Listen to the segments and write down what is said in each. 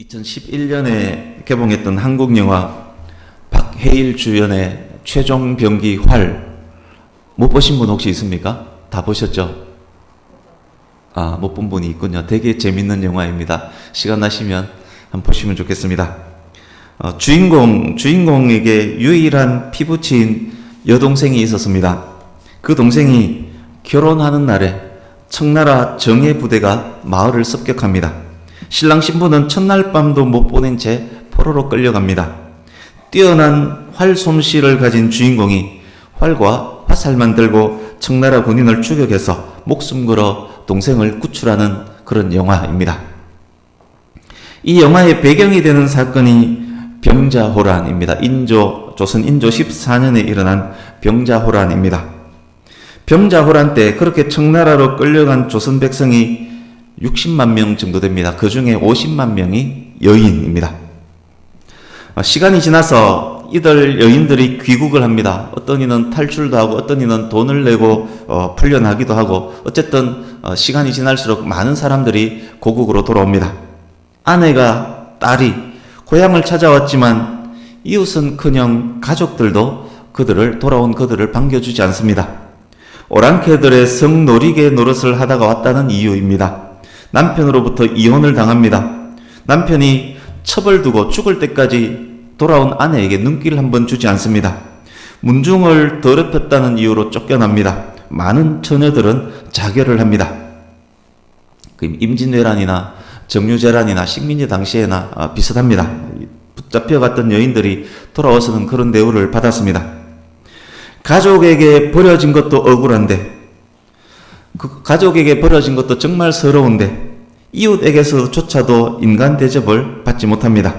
2011년에 개봉했던 한국 영화 박해일 주연의 최종 병기 활 못 보신 분 혹시 있습니까? 다 보셨죠? 못 본 분이 있군요. 되게 재밌는 영화입니다. 시간 나시면 한번 보시면 좋겠습니다. 주인공에게 유일한 피부치인 여동생이 있었습니다. 그 동생이 결혼하는 날에 청나라 정예부대가 마을을 습격합니다. 신랑 신부는 첫날 밤도 못 보낸 채 포로로 끌려갑니다. 뛰어난 활 솜씨를 가진 주인공이 활과 화살만 들고 청나라 군인을 추격해서 목숨 걸어 동생을 구출하는 그런 영화입니다. 이 영화의 배경이 되는 사건이 병자호란입니다. 조선 인조 14년에 일어난 병자호란입니다. 병자호란 때 그렇게 청나라로 끌려간 조선 백성이 60만 명 정도 됩니다. 그 중에 50만 명이 여인입니다. 시간이 지나서 이들 여인들이 귀국을 합니다. 어떤 이는 탈출도 하고 어떤 이는 돈을 내고 풀려나기도 하고 어쨌든 시간이 지날수록 많은 사람들이 고국으로 돌아옵니다. 아내가 딸이 고향을 찾아왔지만 이웃은커녕 가족들도 돌아온 그들을 반겨주지 않습니다. 오랑캐들의 성놀이개 노릇을 하다가 왔다는 이유입니다. 남편으로부터 이혼을 당합니다. 남편이 첩을 두고 죽을 때까지 돌아온 아내에게 눈길을 한번 주지 않습니다. 문중을 더럽혔다는 이유로 쫓겨납니다. 많은 처녀들은 자결을 합니다. 임진왜란이나 정유재란이나 식민지 당시에나 비슷합니다. 붙잡혀갔던 여인들이 돌아와서는 그런 대우를 받았습니다. 가족에게 버려진 것도 억울한데, 그 가족에게 버려진 것도 정말 서러운데 이웃에게서조차도 인간 대접을 받지 못합니다.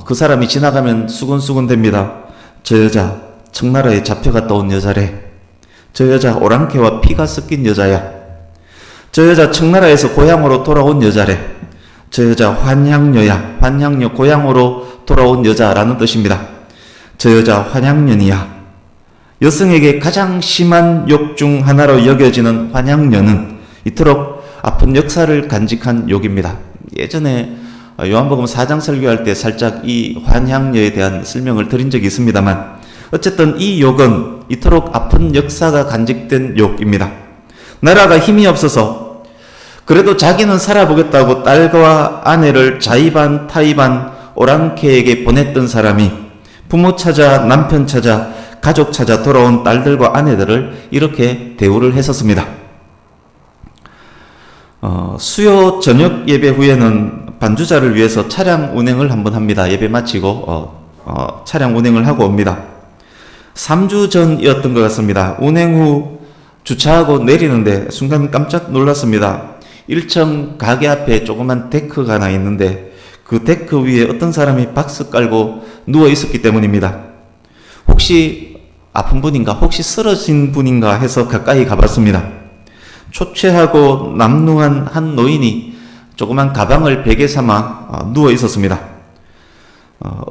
그 사람이 지나가면 수근수근 됩니다. 저 여자 청나라에 잡혀갔다 온 여자래. 저 여자 오랑캐와 피가 섞인 여자야. 저 여자 청나라에서 고향으로 돌아온 여자래. 저 여자 환향녀야. 환향녀 고향으로 돌아온 여자라는 뜻입니다. 저 여자 환향년이야. 여성에게 가장 심한 욕 중 하나로 여겨지는 환향녀는 이토록 아픈 역사를 간직한 욕입니다. 예전에 요한복음 4장 설교할 때 살짝 이 환향녀에 대한 설명을 드린 적이 있습니다만 어쨌든 이 욕은 이토록 아픈 역사가 간직된 욕입니다. 나라가 힘이 없어서 그래도 자기는 살아보겠다고 딸과 아내를 자의반 타의반 오랑캐에게 보냈던 사람이 부모 찾아 남편 찾아 가족 찾아 돌아온 딸들과 아내들을 이렇게 대우를 했었습니다. 수요 저녁 예배 후에는 반주자를 위해서 차량 운행을 한번 합니다. 예배 마치고 차량 운행을 하고 옵니다. 3주 전이었던 것 같습니다. 운행 후 주차하고 내리는데 순간 깜짝 놀랐습니다. 1층 가게 앞에 조그만 데크가 하나 있는데 그 데크 위에 어떤 사람이 박스 깔고 누워 있었기 때문입니다. 혹시 아픈 분인가? 혹시 쓰러진 분인가? 해서 가까이 가봤습니다. 초췌하고 남루한 한 노인이 조그만 가방을 베개 삼아 누워 있었습니다.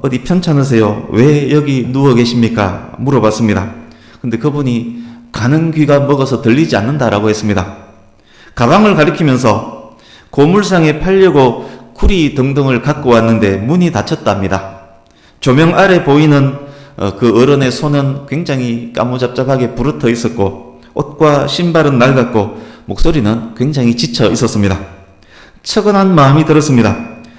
어디 편찮으세요? 왜 여기 누워 계십니까? 물어봤습니다. 근데 그분이 가는 귀가 먹어서 들리지 않는다라고 했습니다. 가방을 가리키면서 고물상에 팔려고 구리 등등을 갖고 왔는데 문이 닫혔답니다. 조명 아래 보이는 그 어른의 손은 굉장히 까무잡잡하게 부르터 있었고 옷과 신발은 낡았고 목소리는 굉장히 지쳐 있었습니다. 처근한 마음이 들었습니다.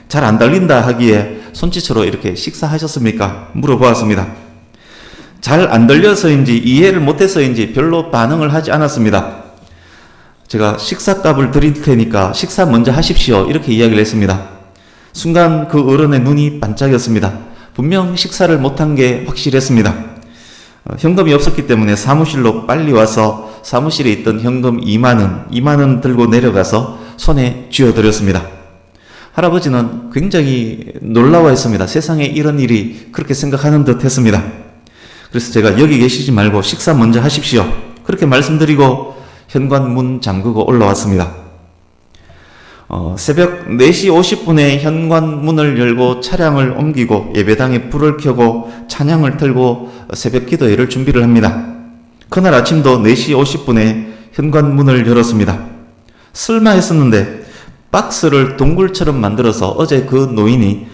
잘 안 달린다 하기에 손짓으로 이렇게 식사하셨습니까? 물어보았습니다. 잘 안 들려서인지 이해를 못해서인지 별로 반응을 하지 않았습니다. 제가 식사값을 드릴 테니까 식사 먼저 하십시오. 이렇게 이야기를 했습니다. 순간 그 어른의 눈이 반짝였습니다. 분명 식사를 못한 게 확실했습니다. 현금이 없었기 때문에 사무실로 빨리 와서 사무실에 있던 현금 2만 원 들고 내려가서 손에 쥐어드렸습니다. 할아버지는 굉장히 놀라워했습니다. 세상에 이런 일이 그렇게 생각하는 듯 했습니다. 그래서 제가 여기 계시지 말고 식사 먼저 하십시오. 그렇게 말씀드리고 현관문 잠그고 올라왔습니다. 새벽 4시 50분에 현관문을 열고 차량을 옮기고 예배당에 불을 켜고 찬양을 틀고 새벽 기도회를 준비를 합니다. 그날 아침도 4시 50분에 현관문을 열었습니다. 설마 했었는데 박스를 동굴처럼 만들어서 어제 그 노인이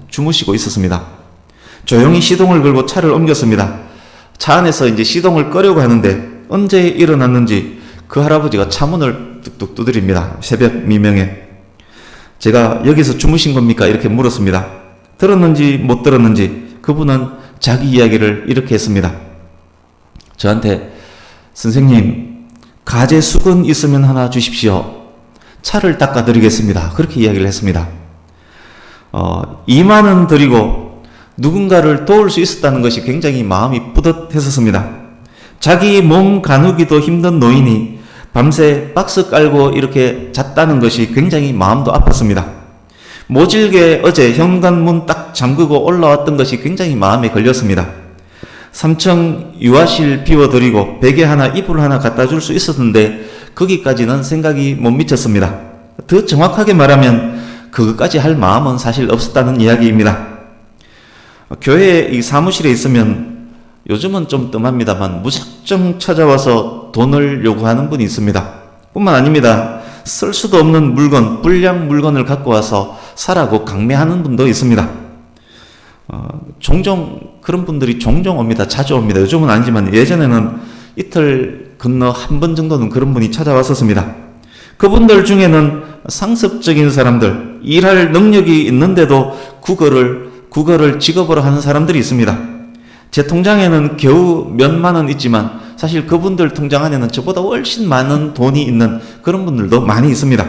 주무시고 있었습니다. 조용히 시동을 걸고 차를 옮겼습니다. 차 안에서 이제 시동을 끄려고 하는데 언제 일어났는지 그 할아버지가 차문을 뚝뚝 두드립니다. 새벽 미명에. 제가 여기서 주무신 겁니까? 이렇게 물었습니다. 들었는지 못 들었는지 그분은 자기 이야기를 이렇게 했습니다. 저한테 선생님 가재 수건 있으면 하나 주십시오. 차를 닦아드리겠습니다. 그렇게 이야기를 했습니다. 2만 원 드리고 누군가를 도울 수 있었다는 것이 굉장히 마음이 뿌듯했었습니다. 자기 몸 가누기도 힘든 노인이 밤새 박스 깔고 이렇게 잤다는 것이 굉장히 마음도 아팠습니다. 모질게 어제 현관문 딱 잠그고 올라왔던 것이 굉장히 마음에 걸렸습니다. 3층 유아실 비워드리고 베개 하나 이불 하나 갖다 줄 수 있었는데 거기까지는 생각이 못 미쳤습니다. 더 정확하게 말하면 그것까지 할 마음은 사실 없었다는 이야기입니다. 교회 이 사무실에 있으면 요즘은 좀 뜸합니다만 무작정 찾아와서 돈을 요구하는 분이 있습니다. 뿐만 아닙니다. 쓸 수도 없는 물건, 불량 물건을 갖고 와서 사라고 강매하는 분도 있습니다. 종종 그런 분들이 종종 옵니다. 자주 옵니다. 요즘은 아니지만 예전에는 이틀 건너 한 번 정도는 그런 분이 찾아왔었습니다. 그분들 중에는 상습적인 사람들, 일할 능력이 있는데도 국어를 직업으로 하는 사람들이 있습니다. 제 통장에는 겨우 몇만 원 있지만 사실 그분들 통장 안에는 저보다 훨씬 많은 돈이 있는 그런 분들도 많이 있습니다.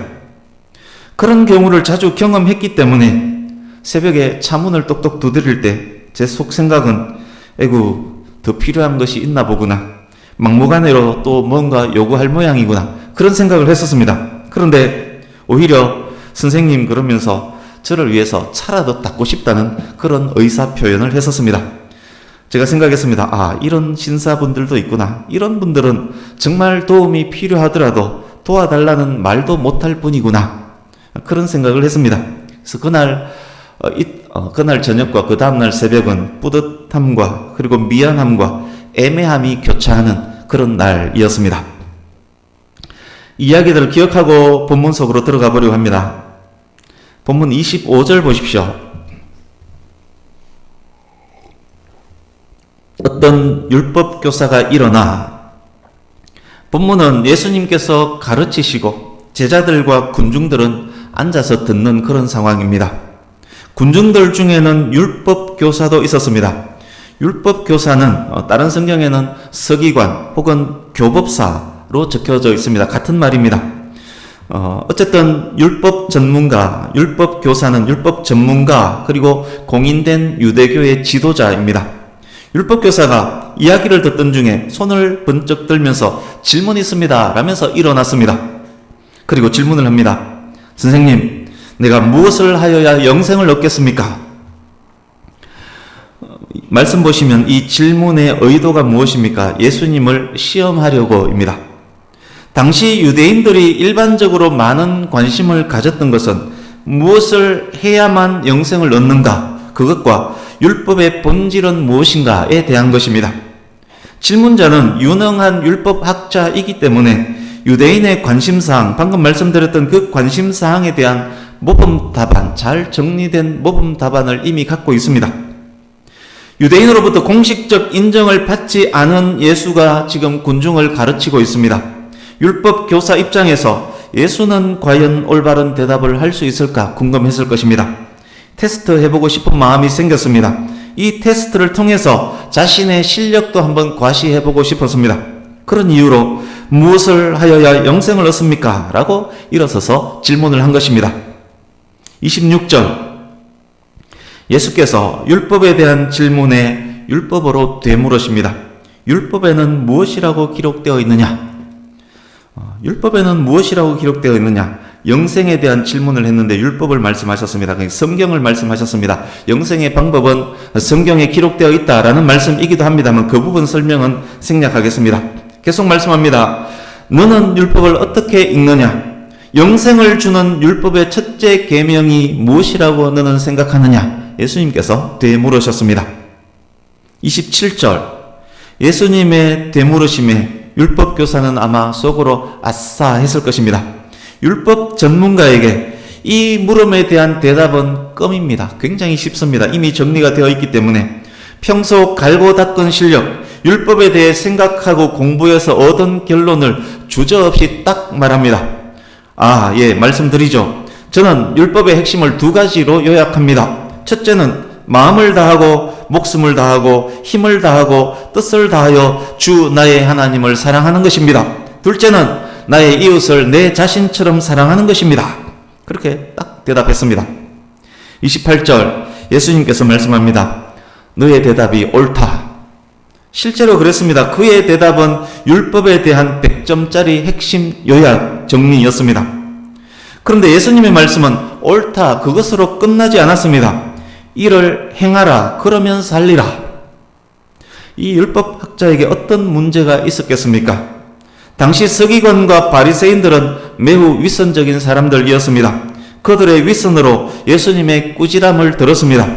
그런 경우를 자주 경험했기 때문에 새벽에 차문을 똑똑 두드릴 때 제 속 생각은 에구 더 필요한 것이 있나 보구나. 막무가내로 또 뭔가 요구할 모양이구나. 그런 생각을 했었습니다. 그런데 오히려 선생님 그러면서 저를 위해서 차라도 닦고 싶다는 그런 의사 표현을 했었습니다. 제가 생각했습니다. 이런 신사분들도 있구나. 이런 분들은 정말 도움이 필요하더라도 도와달라는 말도 못할 뿐이구나. 그런 생각을 했습니다. 그래서 그날 저녁과 그 다음날 새벽은 뿌듯함과 그리고 미안함과 애매함이 교차하는 그런 날이었습니다. 이야기들을 기억하고 본문 속으로 들어가 보려고 합니다. 본문 25절 보십시오. 어떤 율법 교사가 일어나 본문은 예수님께서 가르치시고 제자들과 군중들은 앉아서 듣는 그런 상황입니다. 군중들 중에는 율법 교사도 있었습니다. 율법 교사는 다른 성경에는 서기관 혹은 교법사로 적혀져 있습니다. 같은 말입니다. 어쨌든 율법 전문가, 율법 교사는 율법 전문가 그리고 공인된 유대교의 지도자입니다. 율법 교사가 이야기를 듣던 중에 손을 번쩍 들면서 질문 있습니다 라면서 일어났습니다. 그리고 질문을 합니다. 선생님, 내가 무엇을 하여야 영생을 얻겠습니까? 말씀 보시면 이 질문의 의도가 무엇입니까? 예수님을 시험하려고입니다. 당시 유대인들이 일반적으로 많은 관심을 가졌던 것은 무엇을 해야만 영생을 얻는가? 그것과 율법의 본질은 무엇인가에 대한 것입니다. 질문자는 유능한 율법학자이기 때문에 유대인의 관심사항, 방금 말씀드렸던 그 관심사항에 대한 모범 답안, 잘 정리된 모범 답안을 이미 갖고 있습니다. 유대인으로부터 공식적 인정을 받지 않은 예수가 지금 군중을 가르치고 있습니다. 율법 교사 입장에서 예수는 과연 올바른 대답을 할 수 있을까 궁금했을 것입니다. 테스트 해보고 싶은 마음이 생겼습니다. 이 테스트를 통해서 자신의 실력도 한번 과시해보고 싶었습니다. 그런 이유로 무엇을 하여야 영생을 얻습니까? 라고 일어서서 질문을 한 것입니다. 26절 예수께서 율법에 대한 질문에 율법으로 되물으십니다. 율법에는 무엇이라고 기록되어 있느냐? 율법에는 무엇이라고 기록되어 있느냐? 영생에 대한 질문을 했는데 율법을 말씀하셨습니다. 성경을 말씀하셨습니다. 영생의 방법은 성경에 기록되어 있다라는 말씀이기도 합니다만 그 부분 설명은 생략하겠습니다. 계속 말씀합니다. 너는 율법을 어떻게 읽느냐? 영생을 주는 율법의 첫째 계명이 무엇이라고 너는 생각하느냐? 예수님께서 되물으셨습니다. 27절 예수님의 되물으심에 율법교사는 아마 속으로 아싸 했을 것입니다. 율법 전문가에게 이 물음에 대한 대답은 껌입니다. 굉장히 쉽습니다. 이미 정리가 되어 있기 때문에 평소 갈고 닦은 실력, 율법에 대해 생각하고 공부해서 얻은 결론을 주저없이 딱 말합니다. 말씀드리죠. 저는 율법의 핵심을 두 가지로 요약합니다. 첫째는 마음을 다하고 목숨을 다하고 힘을 다하고 뜻을 다하여 주 나의 하나님을 사랑하는 것입니다. 둘째는 나의 이웃을 내 자신처럼 사랑하는 것입니다. 그렇게 딱 대답했습니다. 28절 예수님께서 말씀합니다. 너의 대답이 옳다. 실제로 그랬습니다. 그의 대답은 율법에 대한 100점짜리 핵심 요약 정리였습니다. 그런데 예수님의 말씀은 옳다, 그것으로 끝나지 않았습니다. 이를 행하라, 그러면 살리라. 이 율법학자에게 어떤 문제가 있었겠습니까? 당시 서기관과 바리새인들은 매우 위선적인 사람들이었습니다. 그들의 위선으로 예수님의 꾸지람을 들었습니다.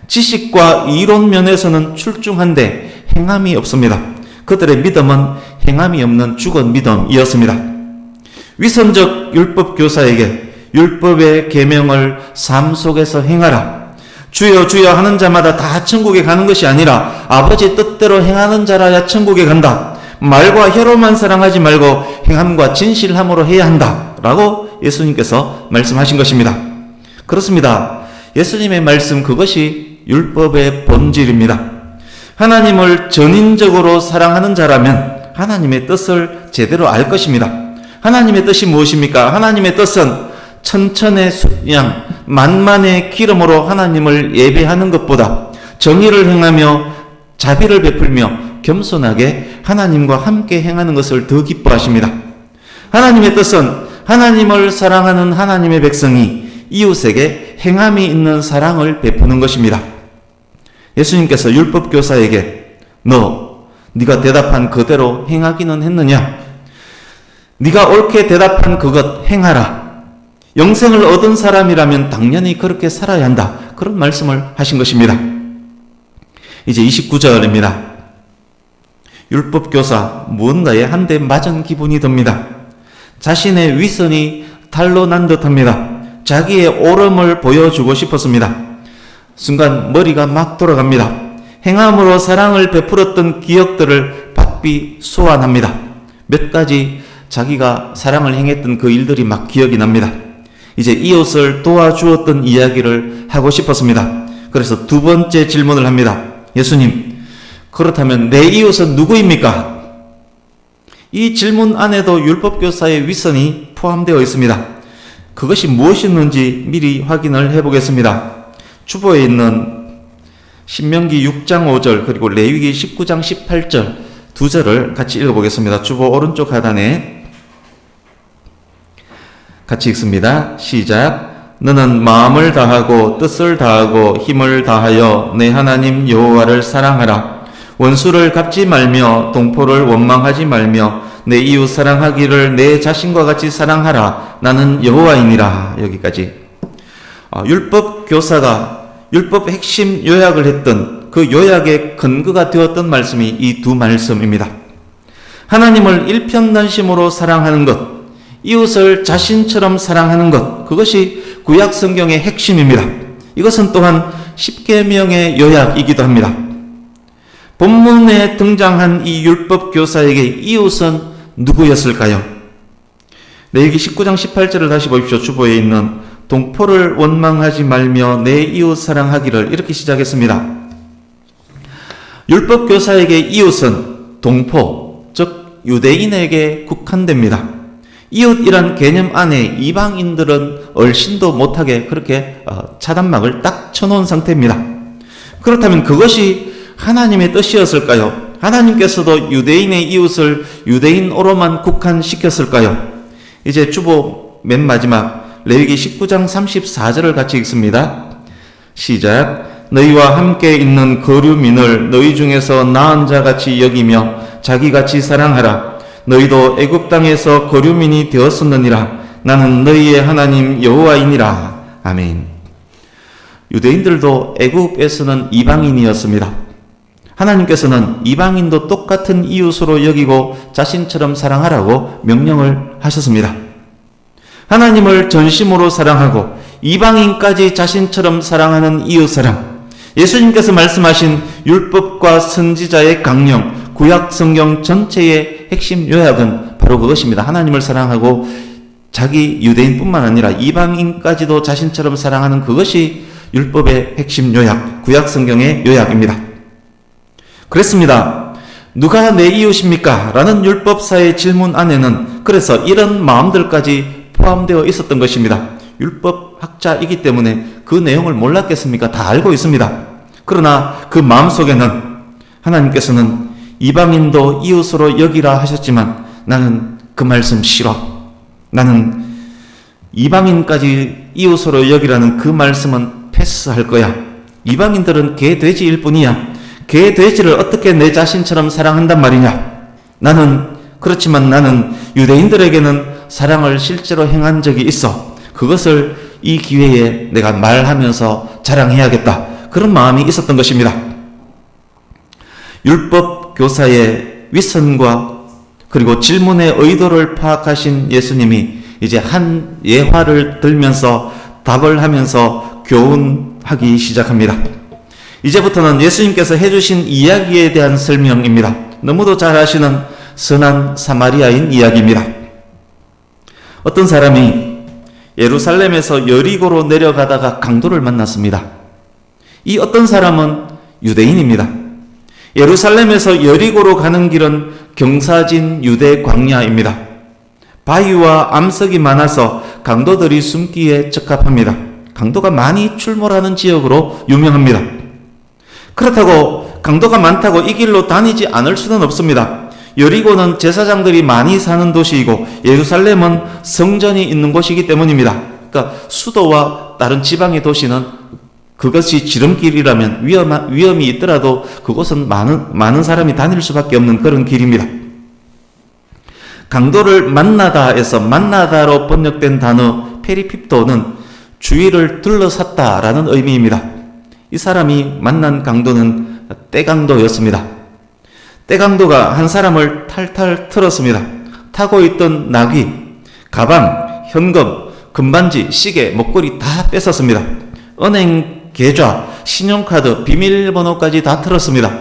지식과 이론 면에서는 출중한데 행함이 없습니다. 그들의 믿음은 행함이 없는 죽은 믿음이었습니다. 위선적 율법 교사에게 율법의 계명을 삶 속에서 행하라. 주여 주여 하는 자마다 다 천국에 가는 것이 아니라 아버지 뜻대로 행하는 자라야 천국에 간다. 말과 혀로만 사랑하지 말고 행함과 진실함으로 해야 한다. 라고 예수님께서 말씀하신 것입니다. 그렇습니다. 예수님의 말씀, 그것이 율법의 본질입니다. 하나님을 전인적으로 사랑하는 자라면 하나님의 뜻을 제대로 알 것입니다. 하나님의 뜻이 무엇입니까? 하나님의 뜻은 천천의 숫양, 만만의 기름으로 하나님을 예배하는 것보다 정의를 행하며 자비를 베풀며 겸손하게 하나님과 함께 행하는 것을 더 기뻐하십니다. 하나님의 뜻은 하나님을 사랑하는 하나님의 백성이 이웃에게 행함이 있는 사랑을 베푸는 것입니다. 예수님께서 율법교사에게 네가 대답한 그대로 행하기는 했느냐? 네가 옳게 대답한 그것 행하라. 영생을 얻은 사람이라면 당연히 그렇게 살아야 한다. 그런 말씀을 하신 것입니다. 이제 29절입니다. 율법교사 무언가에 한 대 맞은 기분이 듭니다. 자신의 위선이 탄로 난 듯합니다. 자기의 옳음을 보여주고 싶었습니다. 순간 머리가 막 돌아갑니다. 행함으로 사랑을 베풀었던 기억들을 바삐 소환합니다. 몇 가지 자기가 사랑을 행했던 그 일들이 막 기억이 납니다. 이제 이웃을 도와주었던 이야기를 하고 싶었습니다. 그래서 두 번째 질문을 합니다. 예수님, 그렇다면 내 이웃은 누구입니까? 이 질문 안에도 율법교사의 위선이 포함되어 있습니다. 그것이 무엇이었는지 미리 확인을 해보겠습니다. 주보에 있는 신명기 6장 5절 그리고 레위기 19장 18절 두 절을 같이 읽어보겠습니다. 주보 오른쪽 하단에 같이 읽습니다. 시작. 너는 마음을 다하고 뜻을 다하고 힘을 다하여 내 하나님 여호와를 사랑하라. 원수를 갚지 말며 동포를 원망하지 말며 내 이웃 사랑하기를 내 자신과 같이 사랑하라. 나는 여호와이니라. 여기까지. 율법 교사가 율법 핵심 요약을 했던 그 요약의 근거가 되었던 말씀이 이 두 말씀입니다. 하나님을 일편단심으로 사랑하는 것, 이웃을 자신처럼 사랑하는 것, 그것이 구약 성경의 핵심입니다. 이것은 또한 십계명의 요약이기도 합니다. 본문에 등장한 이 율법 교사에게 이웃은 누구였을까요? 레위기 19장 18절을 다시 보십시오. 주보에 있는 동포를 원망하지 말며 내 이웃 사랑하기를, 이렇게 시작했습니다. 율법 교사에게 이웃은 동포, 즉 유대인에게 국한됩니다. 이웃이란 개념 안에 이방인들은 얼씬도 못하게 그렇게 차단막을 딱 쳐놓은 상태입니다. 그렇다면 그것이 하나님의 뜻이었을까요? 하나님께서도 유대인의 이웃을 유대인으로만 국한시켰을까요? 이제 주보 맨 마지막 레위기 19장 34절을 같이 읽습니다. 시작. 너희와 함께 있는 거류민을 너희 중에서 나은 자같이 여기며 자기같이 사랑하라. 너희도 애굽 땅에서 거류민이 되었었느니라. 나는 너희의 하나님 여호와이니라. 아멘. 유대인들도 애굽에서는 이방인이었습니다. 하나님께서는 이방인도 똑같은 이웃으로 여기고 자신처럼 사랑하라고 명령을 하셨습니다. 하나님을 전심으로 사랑하고 이방인까지 자신처럼 사랑하는 이웃사랑, 예수님께서 말씀하신 율법과 선지자의 강령, 구약 성경 전체의 핵심 요약은 바로 그것입니다. 하나님을 사랑하고 자기 유대인뿐만 아니라 이방인까지도 자신처럼 사랑하는 그것이 율법의 핵심 요약, 구약 성경의 요약입니다. 그랬습니다. 누가 내 이웃입니까? 라는 율법사의 질문 안에는 그래서 이런 마음들까지 포함되어 있었던 것입니다. 율법학자이기 때문에 그 내용을 몰랐겠습니까? 다 알고 있습니다. 그러나 그 마음속에는 하나님께서는 이방인도 이웃으로 여기라 하셨지만 나는 그 말씀 싫어. 나는 이방인까지 이웃으로 여기라는 그 말씀은 패스할 거야. 이방인들은 개, 돼지일 뿐이야. 개, 돼지를 어떻게 내 자신처럼 사랑한단 말이냐. 그렇지만 나는 유대인들에게는 사랑을 실제로 행한 적이 있어. 그것을 이 기회에 내가 말하면서 자랑해야겠다. 그런 마음이 있었던 것입니다. 율법 교사의 위선과 그리고 질문의 의도를 파악하신 예수님이 이제 한 예화를 들면서 답을 하면서 교훈하기 시작합니다. 이제부터는 예수님께서 해주신 이야기에 대한 설명입니다. 너무도 잘 아시는 선한 사마리아인 이야기입니다. 어떤 사람이 예루살렘에서 여리고로 내려가다가 강도를 만났습니다. 이 어떤 사람은 유대인입니다. 예루살렘에서 여리고로 가는 길은 경사진 유대 광야입니다. 바위와 암석이 많아서 강도들이 숨기에 적합합니다. 강도가 많이 출몰하는 지역으로 유명합니다. 그렇다고 강도가 많다고 이 길로 다니지 않을 수는 없습니다. 여리고는 제사장들이 많이 사는 도시이고 예루살렘은 성전이 있는 곳이기 때문입니다. 그러니까 수도와 다른 지방의 도시는 그것이 지름길이라면 위험이 있더라도 그곳은 많은 사람이 다닐 수밖에 없는 그런 길입니다. 강도를 만나다에서 만나다로 번역된 단어 페리핍도는 주위를 둘러쌌다라는 의미입니다. 이 사람이 만난 강도는 떼강도였습니다. 떼강도가 한 사람을 탈탈 틀었습니다. 타고 있던 나귀, 가방, 현금, 금반지, 시계, 목걸이 다 뺏었습니다. 은행 계좌, 신용카드, 비밀번호까지 다 틀었습니다.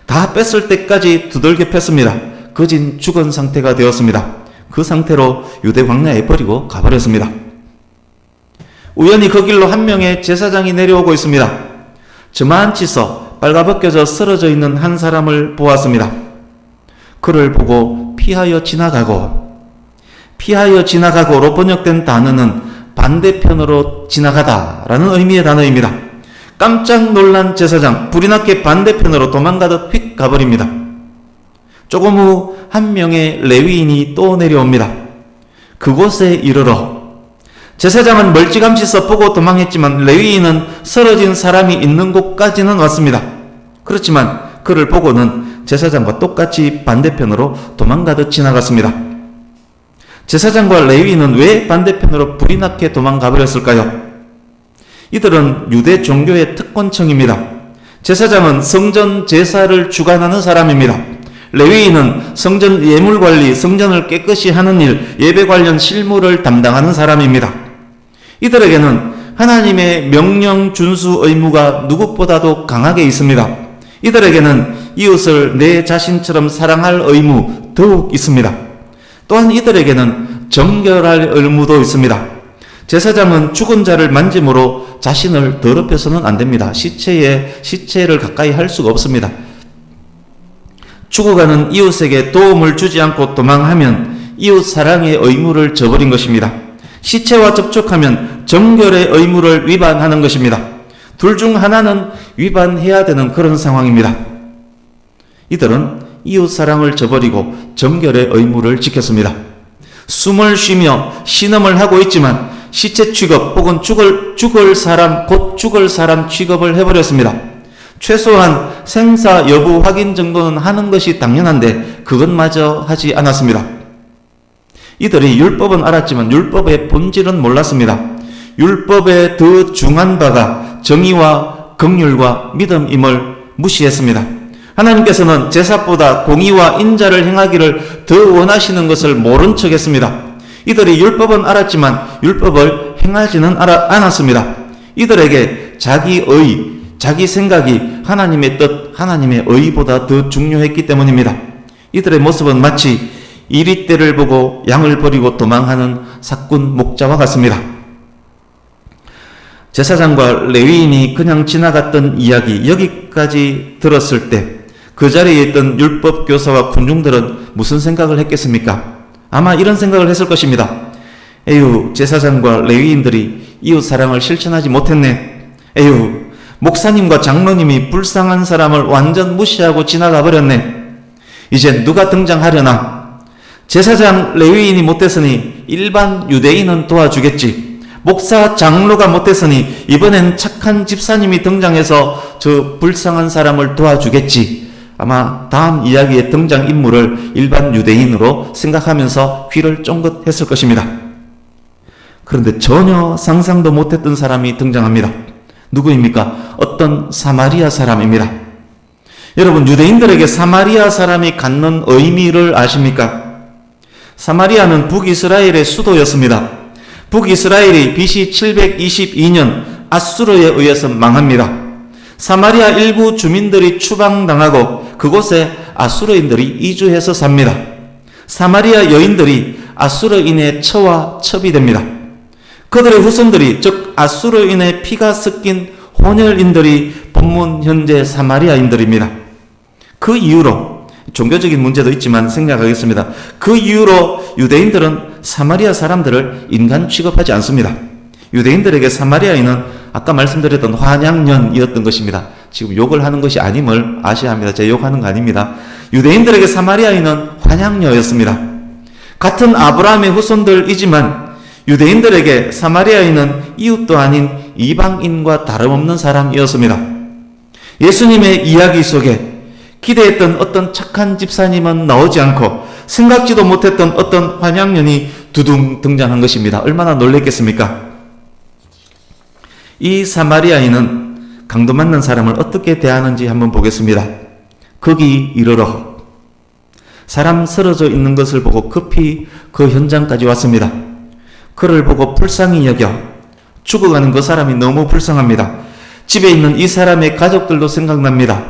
다 뺐을 때까지 두들겨 팼습니다. 거진 죽은 상태가 되었습니다. 그 상태로 유대 광야에 버리고 가버렸습니다. 우연히 그 길로 한 명의 제사장이 내려오고 있습니다. 저만치서 빨가벗겨져 쓰러져 있는 한 사람을 보았습니다. 그를 보고 피하여 지나가고로 번역된 단어는 반대편으로 지나가다 라는 의미의 단어입니다. 깜짝 놀란 제사장, 불이 나게 반대편으로 도망가듯 휙 가버립니다. 조금 후 한 명의 레위인이 또 내려옵니다. 그곳에 이르러 제사장은 멀찌감치 써보고 도망했지만 레위인은 쓰러진 사람이 있는 곳까지는 왔습니다. 그렇지만 그를 보고는 제사장과 똑같이 반대편으로 도망가듯 지나갔습니다. 제사장과 레위인은 왜 반대편으로 불이 나게 도망가 버렸을까요? 이들은 유대 종교의 특권층입니다. 제사장은 성전 제사를 주관하는 사람입니다. 레위인은 성전 예물관리, 성전을 깨끗이 하는 일, 예배 관련 실무를 담당하는 사람입니다. 이들에게는 하나님의 명령 준수 의무가 누구보다도 강하게 있습니다. 이들에게는 이웃을 내 자신처럼 사랑할 의무 더욱 있습니다. 또한 이들에게는 정결할 의무도 있습니다. 제사장은 죽은 자를 만짐으로 자신을 더럽혀서는 안 됩니다. 시체를 가까이 할 수가 없습니다. 죽어가는 이웃에게 도움을 주지 않고 도망하면 이웃 사랑의 의무를 저버린 것입니다. 시체와 접촉하면 정결의 의무를 위반하는 것입니다. 둘 중 하나는 위반해야 되는 그런 상황입니다. 이들은 이웃 사랑을 저버리고 정결의 의무를 지켰습니다. 숨을 쉬며 신음을 하고 있지만 시체 취급 혹은 죽을 사람 취급을 해버렸습니다. 최소한 생사 여부 확인 정도는 하는 것이 당연한데 그것마저 하지 않았습니다. 이들이 율법은 알았지만 율법의 본질은 몰랐습니다. 율법의 더 중한 바가 정의와 긍휼과 믿음임을 무시했습니다. 하나님께서는 제사보다 공의와 인자를 행하기를 더 원하시는 것을 모른 척했습니다. 이들이 율법은 알았지만 율법을 행하지는 않았습니다. 이들에게 자기의, 자기 생각이 하나님의 뜻, 하나님의 의보다 더 중요했기 때문입니다. 이들의 모습은 마치 이리떼를 보고 양을 버리고 도망하는 사꾼 목자와 같습니다. 제사장과 레위인이 그냥 지나갔던 이야기 여기까지 들었을 때 그 자리에 있던 율법 교사와 군중들은 무슨 생각을 했겠습니까? 아마 이런 생각을 했을 것입니다. 에휴, 제사장과 레위인들이 이웃 사랑을 실천하지 못했네. 에휴, 목사님과 장로님이 불쌍한 사람을 완전 무시하고 지나가 버렸네. 이제 누가 등장하려나? 제사장 레위인이 못했으니 일반 유대인은 도와주겠지. 목사 장로가 못했으니 이번엔 착한 집사님이 등장해서 저 불쌍한 사람을 도와주겠지. 아마 다음 이야기의 등장인물을 일반 유대인으로 생각하면서 귀를 쫑긋했을 것입니다. 그런데 전혀 상상도 못했던 사람이 등장합니다. 누구입니까? 어떤 사마리아 사람입니다. 여러분, 유대인들에게 사마리아 사람이 갖는 의미를 아십니까? 사마리아는 북이스라엘의 수도였습니다. 북이스라엘이 BC 722년 아수르에 의해서 망합니다. 사마리아 일부 주민들이 추방당하고 그곳에 아수르인들이 이주해서 삽니다. 사마리아 여인들이 아수르인의 처와 첩이 됩니다. 그들의 후손들이, 즉 아수르인의 피가 섞인 혼혈인들이 본문 현재 사마리아인들입니다. 그 이후로 종교적인 문제도 있지만 생략하겠습니다. 그 이후로 유대인들은 사마리아 사람들을 인간 취급하지 않습니다. 유대인들에게 사마리아인은 아까 말씀드렸던 환양년이었던 것입니다. 지금 욕을 하는 것이 아님을 아셔야 합니다. 제가 욕하는 거 아닙니다. 유대인들에게 사마리아인은 환양녀였습니다. 같은 아브라함의 후손들이지만 유대인들에게 사마리아인은 이웃도 아닌 이방인과 다름없는 사람이었습니다. 예수님의 이야기 속에 기대했던 어떤 착한 집사님은 나오지 않고 생각지도 못했던 어떤 환양년이 두둥 등장한 것입니다. 얼마나 놀랬겠습니까? 이 사마리아인은 강도 만난 사람을 어떻게 대하는지 한번 보겠습니다. 거기 이르러 사람 쓰러져 있는 것을 보고 급히 그 현장까지 왔습니다. 그를 보고 불쌍히 여겨 죽어가는 그 사람이 너무 불쌍합니다. 집에 있는 이 사람의 가족들도 생각납니다.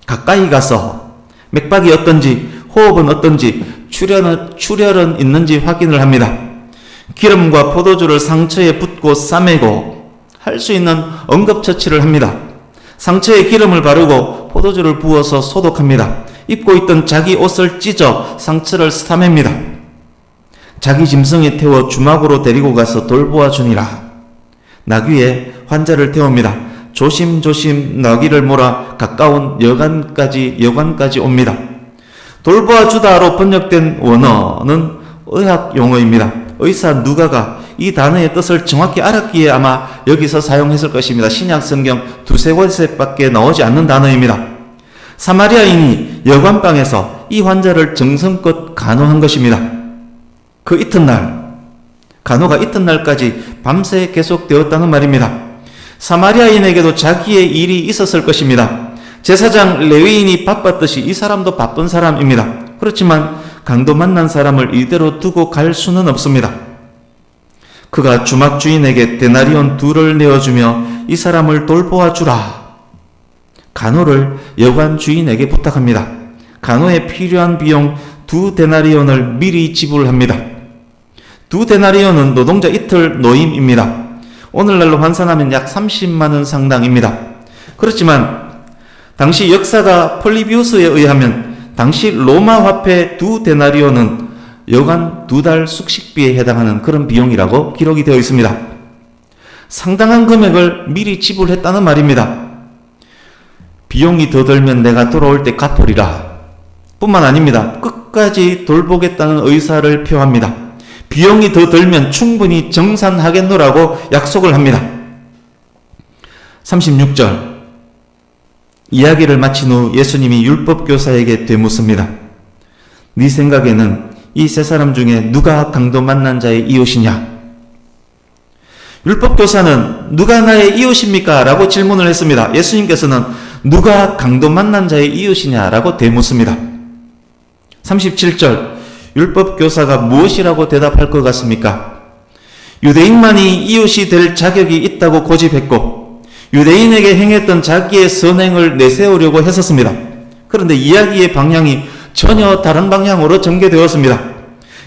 가까이 가서 맥박이 어떤지, 호흡은 어떤지, 출혈은 있는지 확인을 합니다. 기름과 포도주를 상처에 붓고 싸매고 할 수 있는 응급처치를 합니다. 상처에 기름을 바르고 포도주를 부어서 소독합니다. 입고 있던 자기 옷을 찢어 상처를 싸맵니다. 자기 짐승에 태워 주막으로 데리고 가서 돌보아 주니라. 나귀에 환자를 태웁니다. 조심조심 나귀를 몰아 가까운 여관까지 옵니다. 돌보아 주다로 번역된 원어는 의학 용어입니다. 의사 누가가 이 단어의 뜻을 정확히 알았기에 아마 여기서 사용했을 것입니다. 신약 성경 두세 곳에밖에 나오지 않는 단어입니다. 사마리아인이 여관방에서 이 환자를 정성껏 간호한 것입니다. 그 이튿날, 간호가 이튿날까지 밤새 계속되었다는 말입니다. 사마리아인에게도 자기의 일이 있었을 것입니다. 제사장 레위인이 바빴듯이 이 사람도 바쁜 사람입니다. 그렇지만 강도 만난 사람을 이대로 두고 갈 수는 없습니다. 그가 주막 주인에게 데나리온 2를 내어주며 이 사람을 돌보아 주라. 간호를 여관 주인에게 부탁합니다. 간호에 필요한 비용 2데나리온을 미리 지불합니다. 2데나리온은 노동자 이틀 노임입니다. 오늘날로 환산하면 약 30만 원 상당입니다. 그렇지만 당시 역사가 폴리비우스에 의하면 당시 로마 화폐 2데나리온은 여간 2달 숙식비에 해당하는 그런 비용이라고 기록이 되어 있습니다. 상당한 금액을 미리 지불했다는 말입니다. 비용이 더 들면 내가 돌아올 때 갚으리라. 뿐만 아닙니다. 끝까지 돌보겠다는 의사를 표합니다. 비용이 더 들면 충분히 정산하겠노라고 약속을 합니다. 36절 이야기를 마친 후 예수님이 율법교사에게 되묻습니다. 네 생각에는 이 세 사람 중에 누가 강도 만난 자의 이웃이냐? 율법교사는 누가 나의 이웃입니까? 라고 질문을 했습니다. 예수님께서는 누가 강도 만난 자의 이웃이냐? 라고 되묻습니다. 37절 율법 교사가 무엇이라고 대답할 것 같습니까? 유대인만이 이웃이 될 자격이 있다고 고집했고 유대인에게 행했던 자기의 선행을 내세우려고 했었습니다. 그런데 이야기의 방향이 전혀 다른 방향으로 전개되었습니다.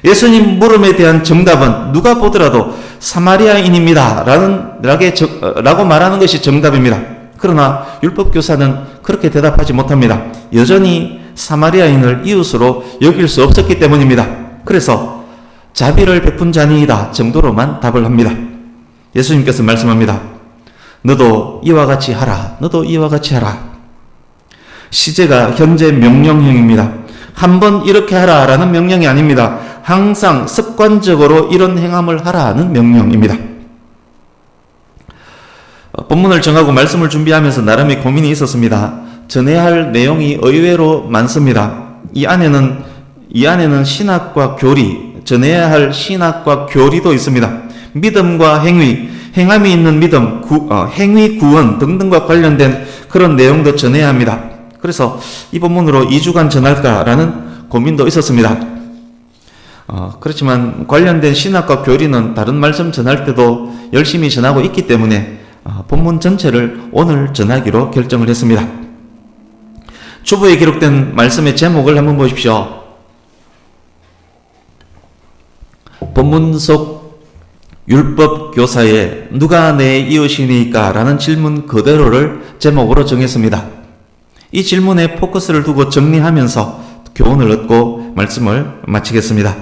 예수님 물음에 대한 정답은 누가 보더라도 사마리아인입니다 라고 말하는 것이 정답입니다. 그러나 율법교사는 그렇게 대답하지 못합니다. 여전히 사마리아인을 이웃으로 여길 수 없었기 때문입니다. 그래서 자비를 베푼 자니이다 정도로만 답을 합니다. 예수님께서 말씀합니다. 너도 이와 같이 하라. 너도 이와 같이 하라. 시제가 현재 명령형입니다. 한번 이렇게 하라라는 명령이 아닙니다. 항상 습관적으로 이런 행함을 하라는 명령입니다. 본문을 정하고 말씀을 준비하면서 나름의 고민이 있었습니다. 전해야 할 내용이 의외로 많습니다. 이 안에는 신학과 교리, 전해야 할 신학과 교리도 있습니다. 믿음과 행위, 행함이 있는 믿음, 행위 구원 등등과 관련된 그런 내용도 전해야 합니다. 그래서 이 본문으로 2주간 전할까라는 고민도 있었습니다. 그렇지만 관련된 신학과 교리는 다른 말씀 전할 때도 열심히 전하고 있기 때문에 본문 전체를 오늘 전하기로 결정을 했습니다. 주부에 기록된 말씀의 제목을 한번 보십시오. 본문 속 율법 교사의 누가 내 이웃이니까 라는 질문 그대로를 제목으로 정했습니다. 이 질문에 포커스를 두고 정리하면서 교훈을 얻고 말씀을 마치겠습니다.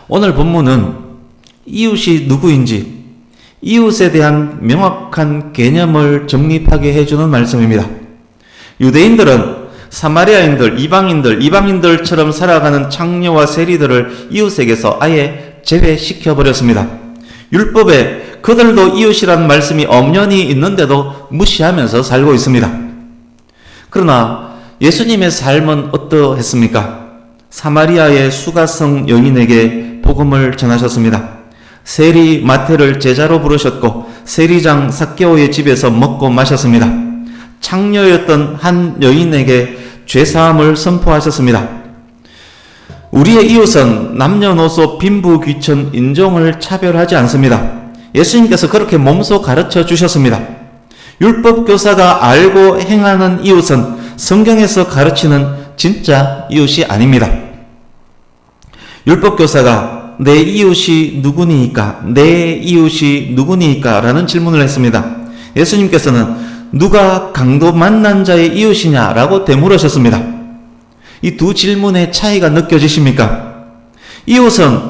오늘 본문은 이웃이 누구인지 이웃에 대한 명확한 개념을 정립하게 해주는 말씀입니다. 유대인들은 사마리아인들, 이방인들처럼 살아가는 창녀와 세리들을 이웃에게서 아예 제외시켜버렸습니다. 율법에 그들도 이웃이라는 말씀이 엄연히 있는데도 무시하면서 살고 있습니다. 그러나 예수님의 삶은 어떠했습니까? 사마리아의 수가성 여인에게 복음을 전하셨습니다. 세리 마태를 제자로 부르셨고 세리장 삭개오의 집에서 먹고 마셨습니다. 창녀였던 한 여인에게 죄사함을 선포하셨습니다. 우리의 이웃은 남녀노소 빈부귀천 인종을 차별하지 않습니다. 예수님께서 그렇게 몸소 가르쳐 주셨습니다. 율법교사가 알고 행하는 이웃은 성경에서 가르치는 진짜 이웃이 아닙니다. 율법교사가 내 이웃이 누구니까? 내 이웃이 누구니까? 라는 질문을 했습니다. 예수님께서는 누가 강도 만난 자의 이웃이냐? 라고 되물으셨습니다. 이 두 질문의 차이가 느껴지십니까? 이웃은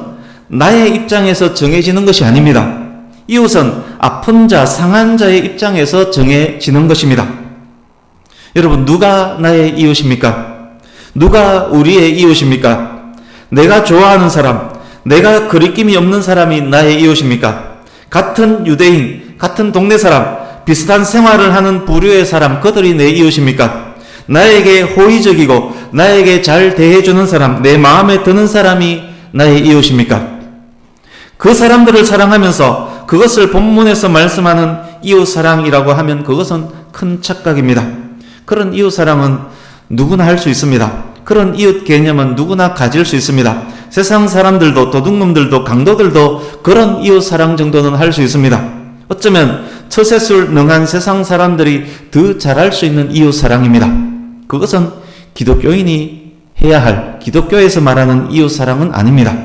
나의 입장에서 정해지는 것이 아닙니다. 이웃은 아픈 자, 상한 자의 입장에서 정해지는 것입니다. 여러분, 누가 나의 이웃입니까? 누가 우리의 이웃입니까? 내가 좋아하는 사람, 내가 거리낌이 없는 사람이 나의 이웃입니까? 같은 유대인, 같은 동네 사람, 비슷한 생활을 하는 부류의 사람, 그들이 내 이웃입니까? 나에게 호의적이고 나에게 잘 대해주는 사람, 내 마음에 드는 사람이 나의 이웃입니까? 그 사람들을 사랑하면서 그것을 본문에서 말씀하는 이웃사랑이라고 하면 그것은 큰 착각입니다. 그런 이웃사랑은 누구나 할 수 있습니다. 그런 이웃 개념은 누구나 가질 수 있습니다. 세상 사람들도 도둑놈들도 강도들도 그런 이웃사랑 정도는 할 수 있습니다. 어쩌면 처세술 능한 세상 사람들이 더 잘할 수 있는 이웃사랑입니다. 그것은 기독교인이 해야 할, 기독교에서 말하는 이웃사랑은 아닙니다.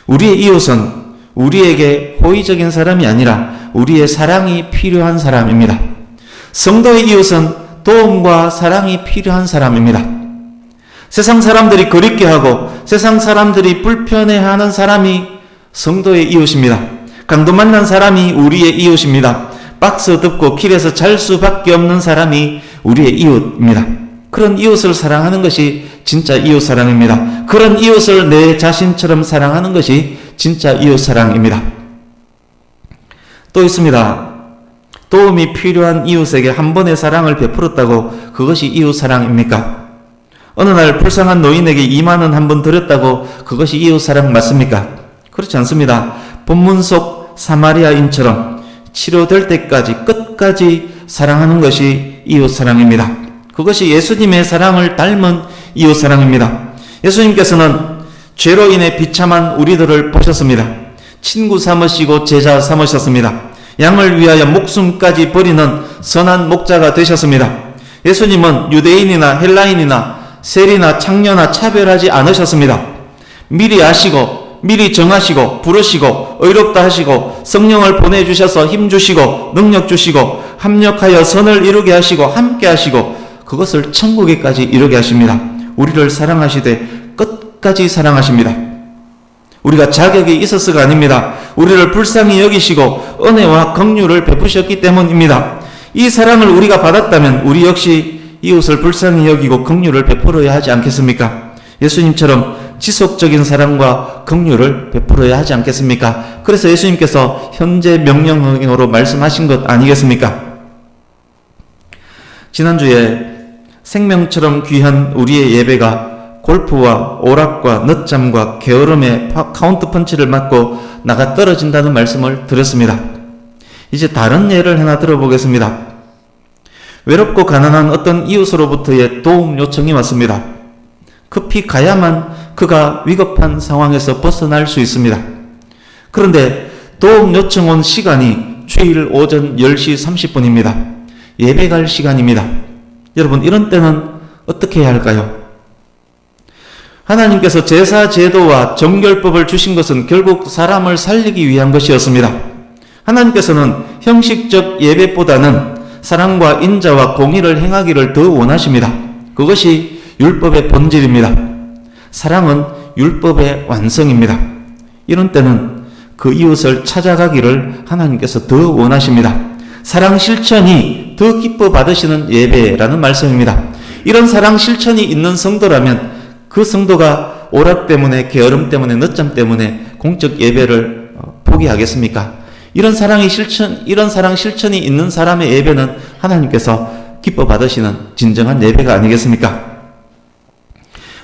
우리의 이웃은 우리에게 호의적인 사람이 아니라 우리의 사랑이 필요한 사람입니다. 성도의 이웃은 도움과 사랑이 필요한 사람입니다. 세상 사람들이 그립게 하고 세상 사람들이 불편해하는 사람이 성도의 이웃입니다. 강도 만난 사람이 우리의 이웃입니다. 박스 덮고 길에서 잘 수밖에 없는 사람이 우리의 이웃입니다. 그런 이웃을 사랑하는 것이 진짜 이웃사랑입니다. 그런 이웃을 내 자신처럼 사랑하는 것이 진짜 이웃사랑입니다. 또 있습니다. 도움이 필요한 이웃에게 한 번의 사랑을 베풀었다고 그것이 이웃사랑입니까? 어느 날 불쌍한 노인에게 2만 원 한 번 드렸다고 그것이 이웃사랑 맞습니까? 그렇지 않습니다. 본문 속 사마리아인처럼 치료될 때까지 끝까지 사랑하는 것이 이웃사랑입니다. 그것이 예수님의 사랑을 닮은 이웃사랑입니다. 예수님께서는 죄로 인해 비참한 우리들을 보셨습니다. 친구 삼으시고 제자 삼으셨습니다. 양을 위하여 목숨까지 버리는 선한 목자가 되셨습니다. 예수님은 유대인이나 헬라인이나 세리나 창녀나 차별하지 않으셨습니다. 미리 아시고 미리 정하시고 부르시고 의롭다 하시고 성령을 보내주셔서 힘주시고 능력 주시고 합력하여 선을 이루게 하시고 함께 하시고 그것을 천국에까지 이루게 하십니다. 우리를 사랑하시되 끝까지 사랑하십니다. 우리가 자격이 있어서가 아닙니다. 우리를 불쌍히 여기시고 은혜와 긍휼을 베푸셨기 때문입니다. 이 사랑을 우리가 받았다면 우리 역시 이웃을 불쌍히 여기고 긍휼을 베풀어야 하지 않겠습니까? 예수님처럼 지속적인 사랑과 긍휼을 베풀어야 하지 않겠습니까? 그래서 예수님께서 현재 명령으로 말씀하신 것 아니겠습니까? 지난주에 생명처럼 귀한 우리의 예배가 골프와 오락과 늦잠과 게으름에 카운트 펀치를 맞고 나가 떨어진다는 말씀을 드렸습니다. 이제 다른 예를 하나 들어보겠습니다. 외롭고 가난한 어떤 이웃으로부터의 도움 요청이 왔습니다. 급히 가야만 그가 위급한 상황에서 벗어날 수 있습니다. 그런데 도움 요청 온 시간이 주일 오전 10시 30분입니다. 예배 갈 시간입니다. 여러분, 이런 때는 어떻게 해야 할까요? 하나님께서 제사 제도와 정결법을 주신 것은 결국 사람을 살리기 위한 것이었습니다. 하나님께서는 형식적 예배보다는 사랑과 인자와 공의를 행하기를 더 원하십니다. 그것이 율법의 본질입니다. 사랑은 율법의 완성입니다. 이런 때는 그 이웃을 찾아가기를 하나님께서 더 원하십니다. 사랑 실천이 더 기뻐 받으시는 예배라는 말씀입니다. 이런 사랑 실천이 있는 성도라면 그 성도가 오락 때문에, 게으름 때문에, 늦잠 때문에 공적 예배를 포기하겠습니까? 이런 사랑 실천이 있는 사람의 예배는 하나님께서 기뻐 받으시는 진정한 예배가 아니겠습니까?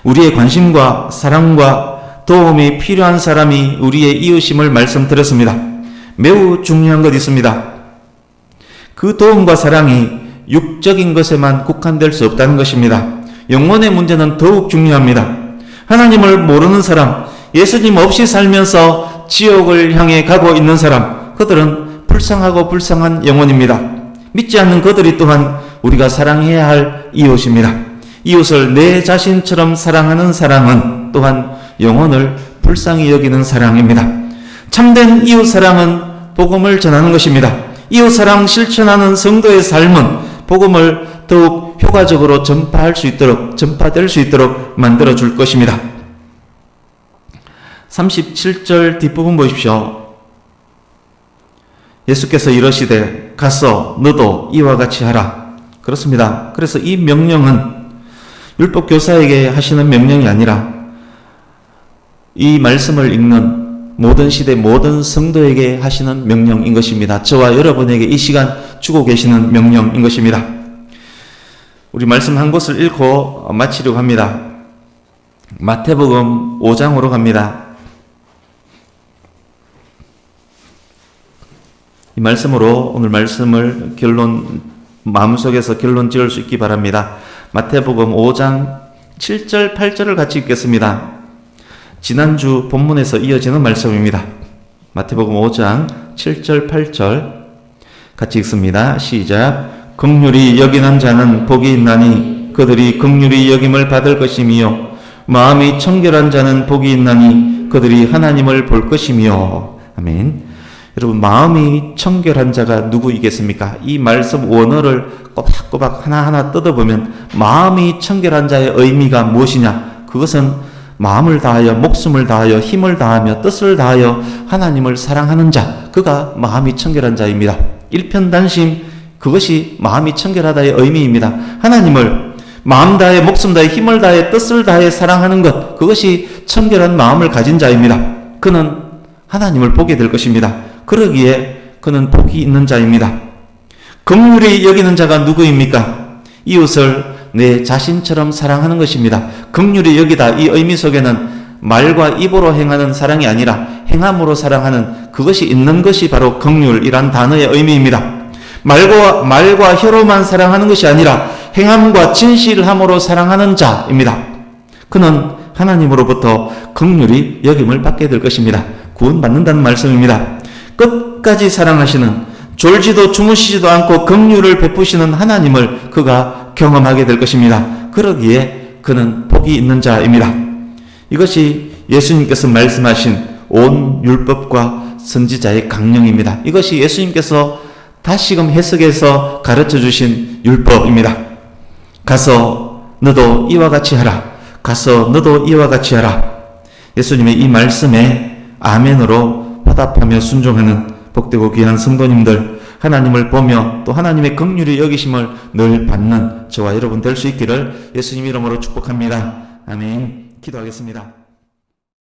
우리의 관심과 사랑과 도움이 필요한 사람이 우리의 이웃임을 말씀드렸습니다. 매우 중요한 것 있습니다. 그 도움과 사랑이 육적인 것에만 국한될 수 없다는 것입니다. 영혼의 문제는 더욱 중요합니다. 하나님을 모르는 사람, 예수님 없이 살면서 지옥을 향해 가고 있는 사람, 그들은 불쌍하고 불쌍한 영혼입니다. 믿지 않는 그들이 또한 우리가 사랑해야 할 이웃입니다. 이웃을 내 자신처럼 사랑하는 사랑은 또한 영혼을 불쌍히 여기는 사랑입니다. 참된 이웃 사랑은 복음을 전하는 것입니다. 이웃 사랑 실천하는 성도의 삶은 복음을 더욱 효과적으로 전파될 수 있도록 만들어 줄 것입니다. 37절 뒷부분 보십시오. 예수께서 이러시되 가서 너도 이와 같이 하라. 그렇습니다. 그래서 이 명령은 율법 교사에게 하시는 명령이 아니라 이 말씀을 읽는 모든 시대 모든 성도에게 하시는 명령인 것입니다. 저와 여러분에게 이 시간 주고 계시는 명령인 것입니다. 우리 말씀 한 곳을 읽고 마치려고 합니다. 마태복음 5장으로 갑니다. 이 말씀으로 오늘 말씀을 마음속에서 결론 지을 수 있기 바랍니다. 마태복음 5장 7절 8절을 같이 읽겠습니다. 지난주 본문에서 이어지는 말씀입니다. 마태복음 5장 7절 8절 같이 읽습니다. 시작. 긍휼히 여기는 자는 복이 있나니 그들이 긍휼히 여김을 받을 것이며 마음이 청결한 자는 복이 있나니 그들이 하나님을 볼 것이며. 아멘. 여러분, 마음이 청결한 자가 누구이겠습니까? 이 말씀 원어를 꼬박꼬박 하나하나 뜯어보면 마음이 청결한 자의 의미가 무엇이냐? 그것은 마음을 다하여 목숨을 다하여 힘을 다하며 뜻을 다하여 하나님을 사랑하는 자, 그가 마음이 청결한 자입니다. 일편단심, 그것이 마음이 청결하다의 의미입니다. 하나님을 마음 다해 목숨 다해 힘을 다해 뜻을 다해 사랑하는 것, 그것이 청결한 마음을 가진 자입니다. 그는 하나님을 보게 될 것입니다. 그러기에 그는 복이 있는 자입니다. 긍휼히 여기는 자가 누구입니까? 이웃을 내 자신처럼 사랑하는 것입니다. 긍휼히 여기다, 이 의미 속에는 말과 입으로 행하는 사랑이 아니라 행함으로 사랑하는 그것이 있는 것이 바로 긍휼이란 단어의 의미입니다. 말과 혀로만 사랑하는 것이 아니라 행함과 진실함으로 사랑하는 자입니다. 그는 하나님으로부터 긍휼히 여김을 받게 될 것입니다. 구원받는다는 말씀입니다. 끝까지 사랑하시는, 졸지도 주무시지도 않고 긍휼을 베푸시는 하나님을 그가 경험하게 될 것입니다. 그러기에 그는 복이 있는 자입니다. 이것이 예수님께서 말씀하신 온 율법과 선지자의 강령입니다. 이것이 예수님께서 다시금 해석해서 가르쳐 주신 율법입니다. 가서 너도 이와 같이 하라. 가서 너도 이와 같이 하라. 예수님의 이 말씀에 아멘으로 화답하며 순종하는 복되고 귀한 성도님들, 하나님을 보며 또 하나님의 긍휼히 여기심을 늘 받는 저와 여러분 될 수 있기를 예수님 이름으로 축복합니다. 아멘. 기도하겠습니다.